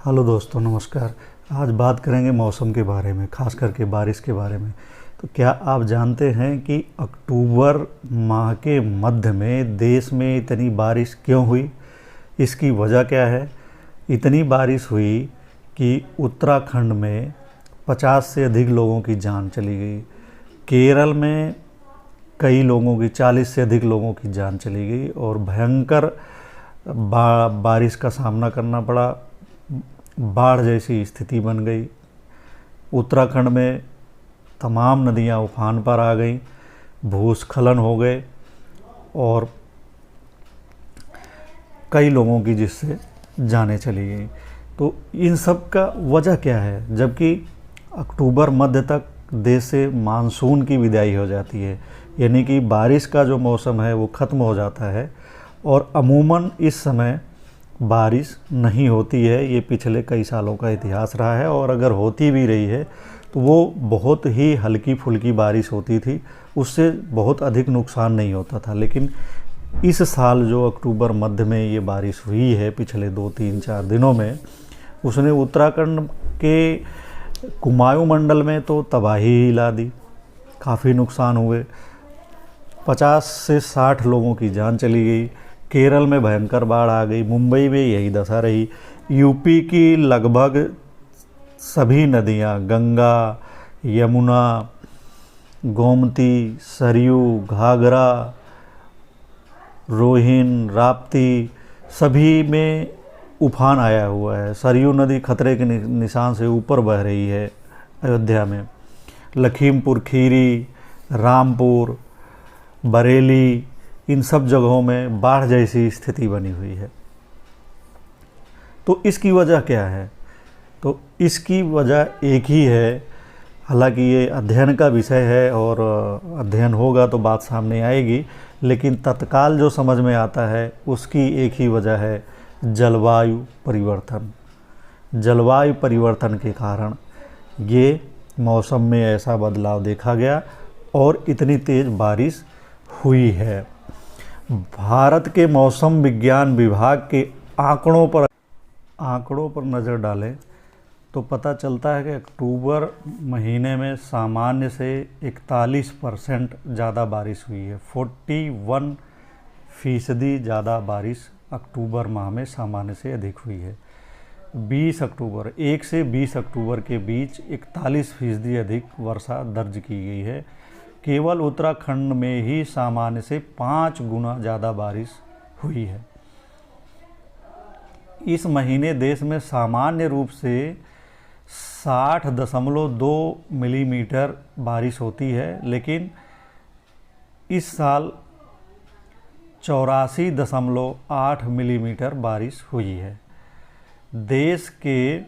Hello दोस्तों, नमस्कार। आज बात करेंगे मौसम के बारे में, ख़ास करके बारिश के बारे में। तो क्या आप जानते हैं कि अक्टूबर माह के मध्य में देश में इतनी बारिश क्यों हुई? इसकी वजह क्या है? इतनी बारिश हुई कि उत्तराखंड में 50 से अधिक लोगों की जान चली गई। केरल में कई लोगों की, 40 से अधिक लोगों की जान चली गई और भयंकर बारिश का सामना करना पड़ा। बाढ़ जैसी स्थिति बन गई। उत्तराखंड में तमाम नदियां उफान पर आ गईं, भूस्खलन हो गए और कई लोगों की जिससे जानें चली गई। तो इन सब का वजह क्या है? जबकि अक्टूबर मध्य तक देश से मानसून की विदाई हो जाती है, यानी कि बारिश का जो मौसम है वो ख़त्म हो जाता है और अमूमन इस समय बारिश नहीं होती है। ये पिछले कई सालों का इतिहास रहा है और अगर होती भी रही है तो वो बहुत ही हल्की फुल्की बारिश होती थी, उससे बहुत अधिक नुकसान नहीं होता था। लेकिन इस साल जो अक्टूबर मध्य में ये बारिश हुई है पिछले 2-3-4 दिनों में, उसने उत्तराखंड के कुमाऊं मंडल में तो तबाही हिला दी। काफ़ी नुकसान हुए, 50 से 60 लोगों की जान चली गई। केरल में भयंकर बाढ़ आ गई, मुंबई में यही दशा रही। यूपी की लगभग सभी नदियां, गंगा, यमुना, गोमती, सरयू, घाघरा, रोहिन, राप्ती, सभी में उफान आया हुआ है। सरयू नदी खतरे के निशान से ऊपर बह रही है अयोध्या में। लखीमपुर खीरी, रामपुर, बरेली, इन सब जगहों में बाढ़ जैसी स्थिति बनी हुई है। तो इसकी वजह क्या है? तो इसकी वजह एक ही है। हालांकि ये अध्ययन का विषय है और अध्ययन होगा तो बात सामने आएगी, लेकिन तत्काल जो समझ में आता है उसकी एक ही वजह है, जलवायु परिवर्तन। जलवायु परिवर्तन के कारण ये मौसम में ऐसा बदलाव देखा गया और इतनी तेज़ बारिश हुई है। भारत के मौसम विज्ञान विभाग के आंकड़ों पर नज़र डालें तो पता चलता है कि अक्टूबर महीने में सामान्य से 41% ज़्यादा बारिश हुई है। 41% ज़्यादा बारिश अक्टूबर माह में सामान्य से अधिक हुई है। 1 से 20 अक्टूबर के बीच 41% अधिक वर्षा दर्ज की गई है। केवल उत्तराखंड में ही सामान्य से 5 गुना ज़्यादा बारिश हुई है। इस महीने देश में सामान्य रूप से 60.2 मिलीमीटर बारिश होती है, लेकिन इस साल 84.8 मिलीमीटर बारिश हुई है। देश के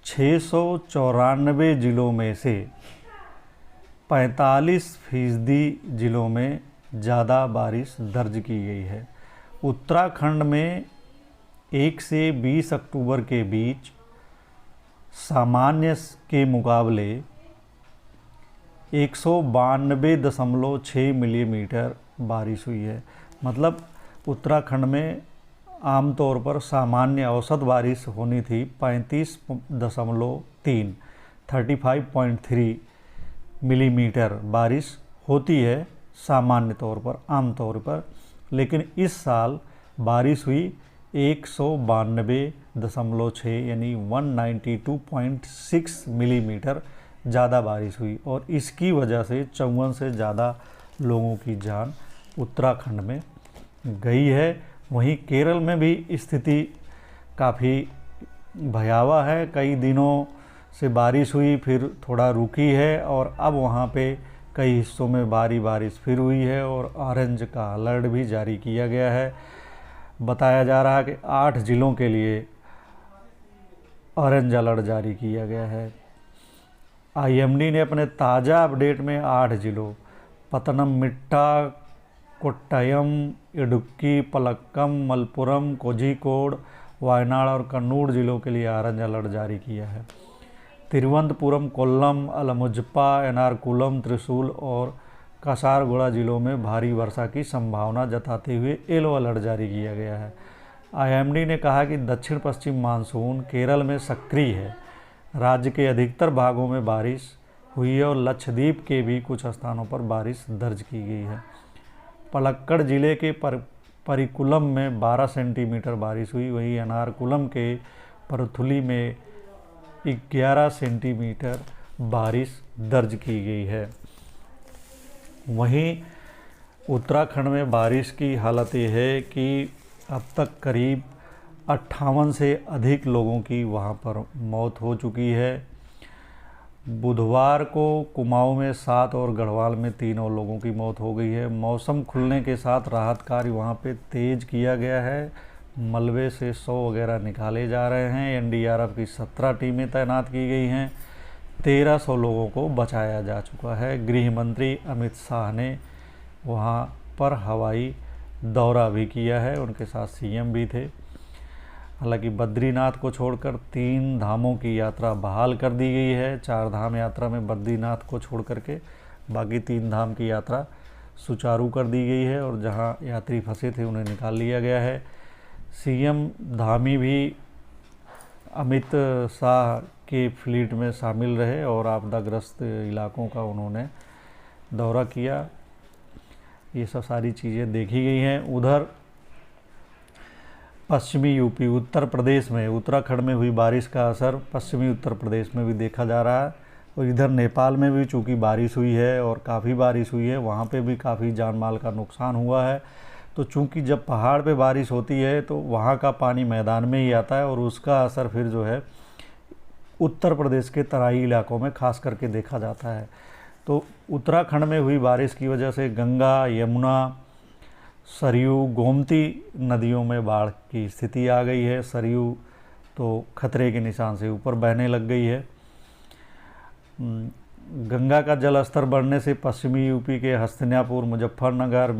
694 जिलों में से 45% जिलों में ज़्यादा बारिश दर्ज की गई है। उत्तराखंड में 1 से 20 अक्टूबर के बीच सामान्य के मुकाबले 192.6 मिलीमीटर बारिश हुई है। मतलब उत्तराखंड में आमतौर पर सामान्य औसत बारिश होनी थी 35.3 मिलीमीटर बारिश होती है सामान्य तौर पर, आमतौर पर, लेकिन इस साल बारिश हुई 192.6 यानी 192.6 मिलीमीटर ज़्यादा बारिश हुई और इसकी वजह से 54 से ज़्यादा लोगों की जान उत्तराखंड में गई है। वहीं केरल में भी स्थिति काफ़ी भयावह है। कई दिनों से बारिश हुई, फिर थोड़ा रुकी है और अब वहाँ पे कई हिस्सों में भारी बारिश फिर हुई है और ऑरेंज का अलर्ट भी जारी किया गया है। बताया जा रहा है कि 8 ज़िलों के लिए ऑरेंज अलर्ट जारी किया गया है। आईएमडी ने अपने ताज़ा अपडेट में 8 ज़िलों पतनमथिट्टा, कोट्टयम, इडुक्की, पलक्कम, मलप्पुरम, कोझिकोड, वायनाड और कन्नूर ज़िलों के लिए ऑरेंज अलर्ट जारी किया है। तिरुवनंतपुरम, कोल्लम, अलमुझप्पा, एर्नाकुलम, त्रिशूल और कासारगोड़ा जिलों में भारी वर्षा की संभावना जताते हुए येलो अलर्ट जारी किया गया है। आईएमडी ने कहा कि दक्षिण पश्चिम मानसून केरल में सक्रिय है। राज्य के अधिकतर भागों में बारिश हुई है और लक्षद्वीप के भी कुछ स्थानों पर बारिश दर्ज की गई है। पलक्कड़ जिले के परिकुलम में 12 सेंटीमीटर बारिश हुई, वहीं एर्नाकुलम के परुथुली में 11 सेंटीमीटर बारिश दर्ज की गई है। वहीं उत्तराखंड में बारिश की हालत ये है कि अब तक करीब 58 से अधिक लोगों की वहाँ पर मौत हो चुकी है। बुधवार को कुमाऊं में 7 और गढ़वाल में 3 और लोगों की मौत हो गई है। मौसम खुलने के साथ राहत कार्य वहाँ पे तेज़ किया गया है। मलबे से 100 वगैरह निकाले जा रहे हैं। एनडीआरएफ की 17 टीमें तैनात की गई हैं। 1300 लोगों को बचाया जा चुका है। गृह मंत्री अमित शाह ने वहाँ पर हवाई दौरा भी किया है, उनके साथ सीएम भी थे। हालांकि बद्रीनाथ को छोड़कर 3 धामों की यात्रा बहाल कर दी गई है। 4 धाम यात्रा में बद्रीनाथ को छोड़ करके बाकी 3 धाम की यात्रा सुचारू कर दी गई है और जहां यात्री फंसे थे उन्हें निकाल लिया गया है। सीएम धामी भी अमित शाह के फ्लीट में शामिल रहे और आपदाग्रस्त इलाकों का उन्होंने दौरा किया। ये सब सारी चीज़ें देखी गई हैं। उधर पश्चिमी यूपी उत्तर प्रदेश में उत्तराखंड में हुई बारिश का असर पश्चिमी उत्तर प्रदेश में भी देखा जा रहा है और इधर नेपाल में भी चूँकि बारिश हुई है और काफ़ी बारिश हुई है, वहाँ पे भी काफ़ी जान माल का नुकसान हुआ है। तो चूँकि जब पहाड़ पे बारिश होती है तो वहाँ का पानी मैदान में ही आता है और उसका असर फिर जो है उत्तर प्रदेश के तराई इलाकों में खास करके देखा जाता है। तो उत्तराखंड में हुई बारिश की वजह से गंगा, यमुना, सरयू, गोमती नदियों में बाढ़ की स्थिति आ गई है। सरयू तो खतरे के निशान से ऊपर बहने लग गई है। गंगा का जल स्तर बढ़ने से पश्चिमी यूपी के हस्तिनापुर, मुजफ्फरनगर,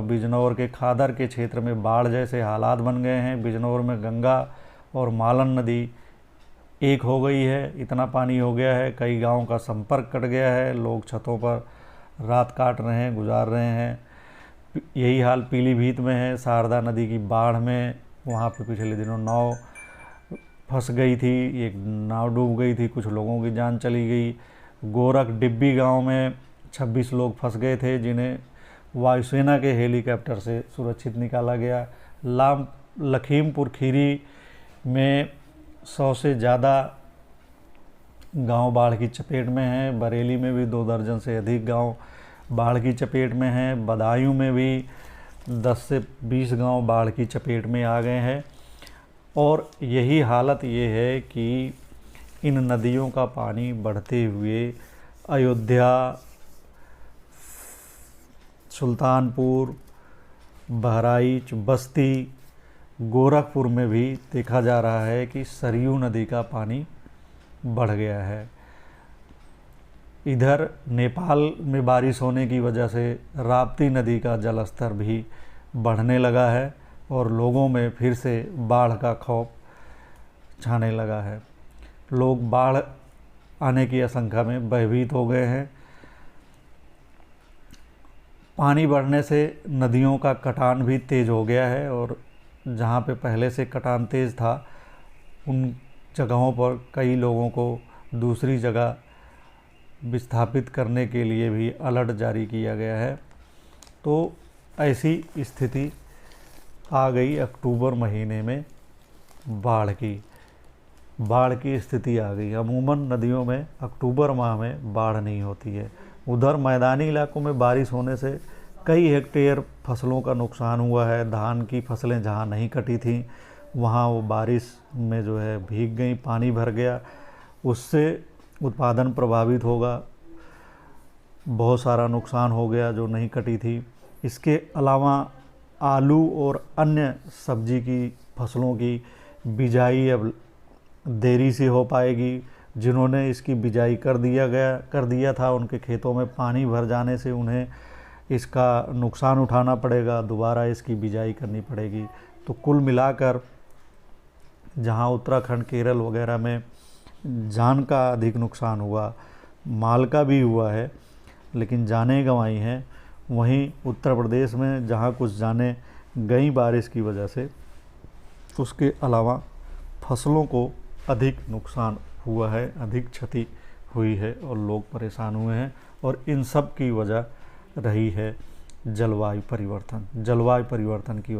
बिजनौर के खादर के क्षेत्र में बाढ़ जैसे हालात बन गए हैं। बिजनौर में गंगा और मालन नदी एक हो गई है, इतना पानी हो गया है, कई गांवों का संपर्क कट गया है। लोग छतों पर रात काट रहे हैं, गुजार रहे हैं। यही हाल पीलीभीत में है। शारदा नदी की बाढ़ में वहाँ पे पिछले दिनों नाव फंस गई थी, एक नाव डूब गई थी, कुछ लोगों की जान चली गई। गोरख डिब्बी गांव में 26 लोग फंस गए थे जिन्हें वायुसेना के हेलीकॉप्टर से सुरक्षित निकाला गया। लखीमपुर खीरी में 100 से ज़्यादा गांव बाढ़ की चपेट में हैं। बरेली में भी 2 दर्जन से अधिक गांव बाढ़ की चपेट में हैं। बदायूं में भी 10 से 20 गांव बाढ़ की चपेट में आ गए हैं। और यही हालत ये है कि इन नदियों का पानी बढ़ते हुए अयोध्या, सुल्तानपुर, बहराइच, बस्ती, गोरखपुर में भी देखा जा रहा है कि सरयू नदी का पानी बढ़ गया है। इधर नेपाल में बारिश होने की वजह से राप्ती नदी का जलस्तर भी बढ़ने लगा है और लोगों में फिर से बाढ़ का खौफ छाने लगा है। लोग बाढ़ आने की आशंका में भयभीत हो गए हैं। पानी बढ़ने से नदियों का कटान भी तेज़ हो गया है और जहाँ पे पहले से कटान तेज़ था उन जगहों पर कई लोगों को दूसरी जगह विस्थापित करने के लिए भी अलर्ट जारी किया गया है। तो ऐसी स्थिति आ गई अक्टूबर महीने में बाढ़ की स्थिति आ गई। अमूमन नदियों में अक्टूबर माह में बाढ़ नहीं होती है। उधर मैदानी इलाकों में बारिश होने से कई हेक्टेयर फसलों का नुकसान हुआ है। धान की फसलें जहां नहीं कटी थीं वहां वो बारिश में जो है भीग गई, पानी भर गया, उससे उत्पादन प्रभावित होगा। बहुत सारा नुकसान हो गया जो नहीं कटी थी। इसके अलावा आलू और अन्य सब्जी की फसलों की बिजाई अब देरी से हो पाएगी। जिन्होंने इसकी बिजाई कर दिया था उनके खेतों में पानी भर जाने से उन्हें इसका नुकसान उठाना पड़ेगा, दोबारा इसकी बिजाई करनी पड़ेगी। तो कुल मिलाकर जहां उत्तराखंड, केरल वगैरह में जान का अधिक नुकसान हुआ, माल का भी हुआ है लेकिन जानें गंवाई हैं, वहीं उत्तर प्रदेश में जहां कुछ जानें गई बारिश की वजह से उसके अलावा फसलों को अधिक नुकसान हुआ है, अधिक क्षति हुई है और लोग परेशान हुए हैं। और इन सब की वजह रही है जलवायु परिवर्तन। जलवायु परिवर्तन की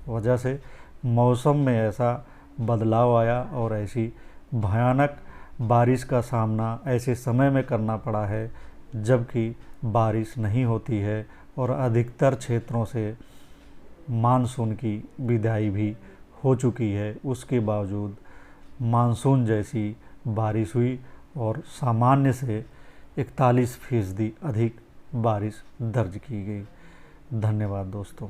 वजह से मौसम में ऐसा बदलाव आया और ऐसी भयानक बारिश का सामना ऐसे समय में करना पड़ा है जबकि बारिश नहीं होती है और अधिकतर क्षेत्रों से मानसून की विदाई भी हो चुकी है। उसके बावजूद मानसून जैसी बारिश हुई और सामान्य से 41% अधिक बारिश दर्ज की गई। धन्यवाद दोस्तों।